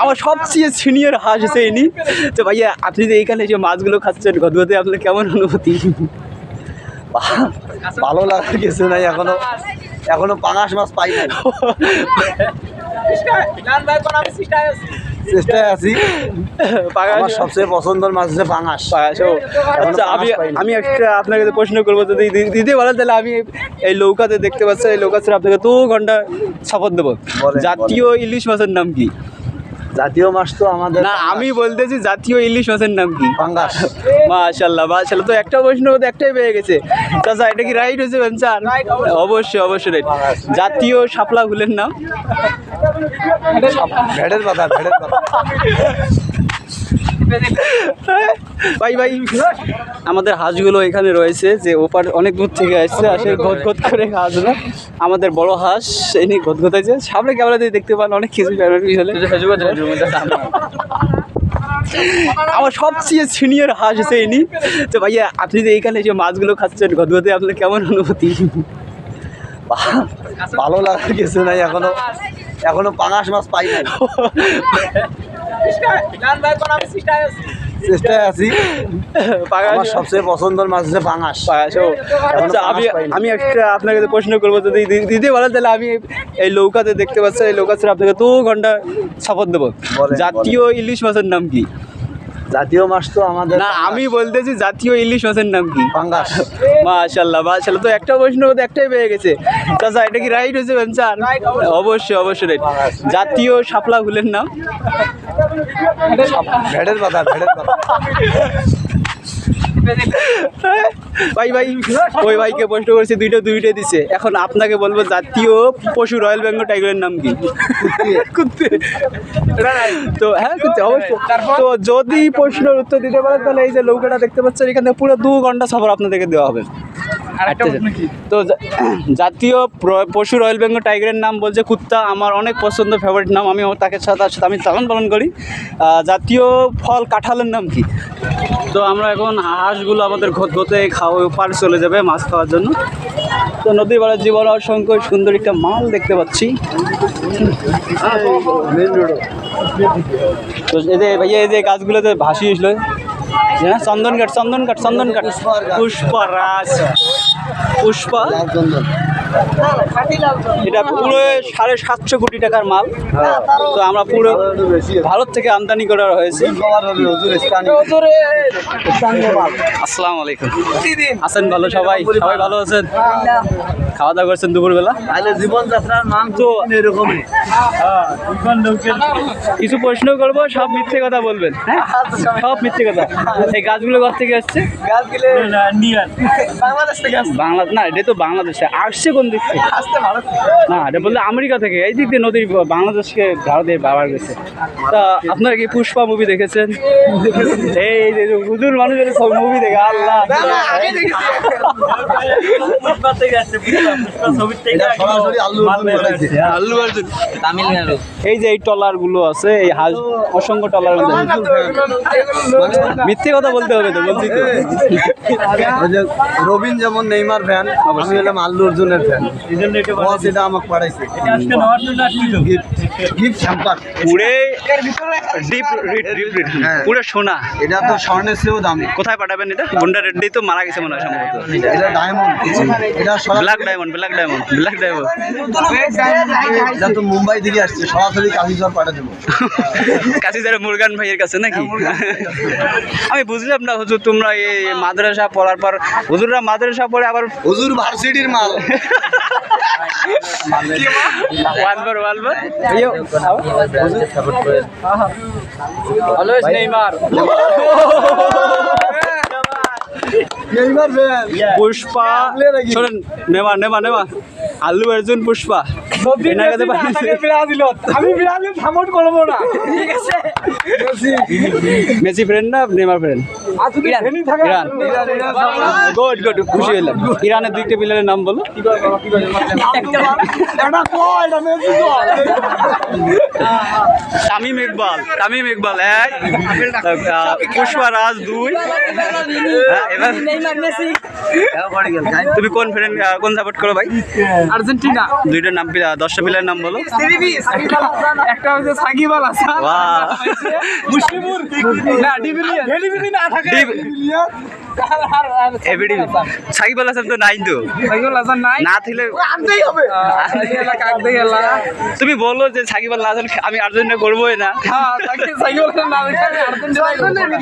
আমার সবচেয়ে সিনিয়র হাঁস হচ্ছে ইনি। তো ভাইয়া আপনি যে এইখানে যে মাছগুলো খাচ্ছেন গদগদে, আপনার কেমন অনুভূতি? ভালো লাগার কিছু নাই, এখনো পাঙাশ মাছ পাই নাই, চেষ্টায় আছি। আমার সবচেয়ে পছন্দের মাছ হচ্ছে পাঙাশ। আচ্ছা আমি একটা আপনাকে প্রশ্ন করবো, যদি দিতে বলেন তাহলে আমি এই নৌকাতে দেখতে পাচ্ছি, এই নৌকা ছেড়ে আপনাকে 2 ঘন্টা শপথ দেবো। জাতীয় ইলিশ মাছের নাম কি? জাতীয় মাছ তো আমাদের না, আমি বলতেছি জাতীয় ইলিশ মাছের নাম কি? পাঙ্গাস। মাশাআল্লাহ মাশাআল্লাহ, তো একটা প্রশ্নের মধ্যে একটাই পেয়ে গেছে। চাচা এটা কি রাইট হয়েছে বেঞ্চার? অবশ্যই অবশ্যই রাইট। জাতীয় শাপলা ফুলের নাম? ভেড়ের পাতা। ভাই আমাদের হাঁসগুলো এখানে রয়েছে, যে ওপার অনেক দূর থেকে আসছে, আসে গদগদ করে হাঁস না, আমাদের বড় হাঁস এনে গদগদাইছে। সামনে ক্যামেরা দিয়ে দেখতে পান অনেক কিছু। আমার সবচেয়ে সিনিয়র হাঁস হচ্ছে ইনি। তো ভাইয়া আপনি যে এইখানে যে মাছগুলো খাচ্ছেন গদগদে, আপনার কেমন অনুভূতি? ভালো লাগার কিছু নাই, এখনো পাঙাশ মাছ পাই নাই, চেষ্টায় আছি। আমার সবচেয়ে পছন্দের মাছ হচ্ছে পাঙাশ। আচ্ছা আমি একটা আপনাকে প্রশ্ন করবো, যদি দিতে বলেন তাহলে আমি এই নৌকাতে দেখতে পাচ্ছি, এই নৌকা ছেড়ে আপনাকে 2 ঘন্টা শপথ দেবো। জাতীয় ইলিশ মাছের নাম কি? জাতীয় মাছ তো আমাদের না, আমি বলতেছি জাতীয় ইলিশ মাছের নাম কি? পাঙ্গাস। মাশাআল্লাহ মাশাআল্লাহ, তো একটা প্রশ্নের মধ্যে একটাই পেয়ে গেছে। চাচা এটা কি রাইট হয়েছে বেঞ্চার? অবশ্যই অবশ্যই রাইট। জাতীয় শাপলা ফুলের নাম? ভেড়ের পাতা। ভাই ওই ভাইকে প্রশ্ন করছে, দুইটা দিছে। এখন আপনাকে বলবো জাতীয় পশু রয়্যাল বেঙ্গল টাইগারের নাম কি? কুত্তে। তো হ্যাঁ কুত্তে অবশ্যই। তো যদি প্রশ্নের উত্তর দিতে পারেন তাহলে এই যে নৌকাটা দেখতে পাচ্ছেন, এখান থেকে পুরো 2 ঘন্টা সফর আপনাদেরকে দেওয়া হবে। তো জাতীয় পশু রয়্যাল বেঙ্গল টাইগারের নাম বলছে কুত্তা। আমার অনেক পছন্দ, ফেভারিট নাম। আমি তার সাথে আমি লালন পালন করি। জাতীয় ফল কাঁঠালের নাম কি? তো আমরা এখন হাঁসগুলো আমাদের ঘতে পার চলে যাবে মাছ খাওয়ার জন্য। তো নদীর পাড়ের জীবন অসংখ্য সুন্দর একটা মাল দেখতে পাচ্ছি। তো ভাইয়া এই যে গাছগুলোতে ভাসিয়েছিল, চন্দনঘাট পুষ্পা, এটা পুরো 750 কোটি টাকার মাল। তো আমরা পুরো ভারত থেকে আমদানি করা হয়েছে। আসসালামু আলাইকুম, আছেন ভালো? সবাই ভালো আছেন? খাওয়া দাওয়া করছেন দুপুরবেলা? জীবনযাত্রার মান তো এরকমই। কিছু প্রশ্ন করবো, সব মিথ্যে কথা বলবেন। হ্যাঁ, সব মিথ্যে কথা। এই গাছগুলো কোথা থেকে আসছে? বাংলাদেশ না, এটা তো বাংলাদেশে আসছে। কোন দিক থেকে? না, এটা বললে আমেরিকা থেকে। এই দিক দিয়ে নদীর বাংলাদেশকে ভারতে বাবার গেছে। তা আপনারা কি পুষ্পা মুভি দেখেছেন? এই যে হুজুর মানুষের সব মুভি দেখে আল্লাহ। এই যে এই ট্রলার গুলো আছে, এই হাঁস অসংখ্য ট্রলার। মিথ্যে কথা বলতে হবে তো, বলছি তো। রবিন যেমন নেইমার ফ্যান, আমি হলাম আল্লু অর্জুনের ফ্যান। এটা আমাকে পাঠাইছে পুরো সোনা। এটা তো স্বর্ণের চেয়েও দামি। কোথায় পাঠাবেন এটা? গুন্ডা রেড্ডি তো মারা গেছে মনে হয় সম্ভবত। এটা ডায়মন্ড, এটা ব্ল্যাক ডায়মন্ড। এটা তো মুম্বাই থেকে আসছে, সরাসরি কাশিঝড় পাঠা দেবো। কাশিঝড়ে মুরগান ভাইয়ের কাছে নাকি? আমি বুঝলাম না হুজুর, তোমরা এই মাদ্রাসা পড়ার পর হুজুররা মাদ্রাসা পড়ে আবার হুজুর ভার্সিটির মাল। পুষ্পা শোনেন, নেমা আল্লু অর্জুন পুষ্পা। মেসি ফ্রেন্ড না নেইমার ফ্রেন্ড? ইরান। গুড, খুশি হলাম। ইরানের 2টা প্লেয়ারের নাম বলো। তামিম ইকবাল 1, পুষ্পা রাজ 2। এবার তুমি কোন সাপোর্ট করো ভাই? আর্জেন্টিনা। 2টার নাম 10টা প্লেয়ার নাম বলো। একটা হচ্ছে সাকিব আল হাসান, বাহ। মুশফিকুর না ডিভিলিয়ার, না থাকে এবিডি সাকিব আল হাসান তো নাই তো, সাকিব আল হাসান নাই, না থাকলে আনতেই হবে কাকতে গেলা। তুমি বলো যে সাকিব আল হাসান আমি আর্জেন্টিনা করবোই না। হ্যাঁ সাকিব আল হাসান না, আর্জেন্টিনা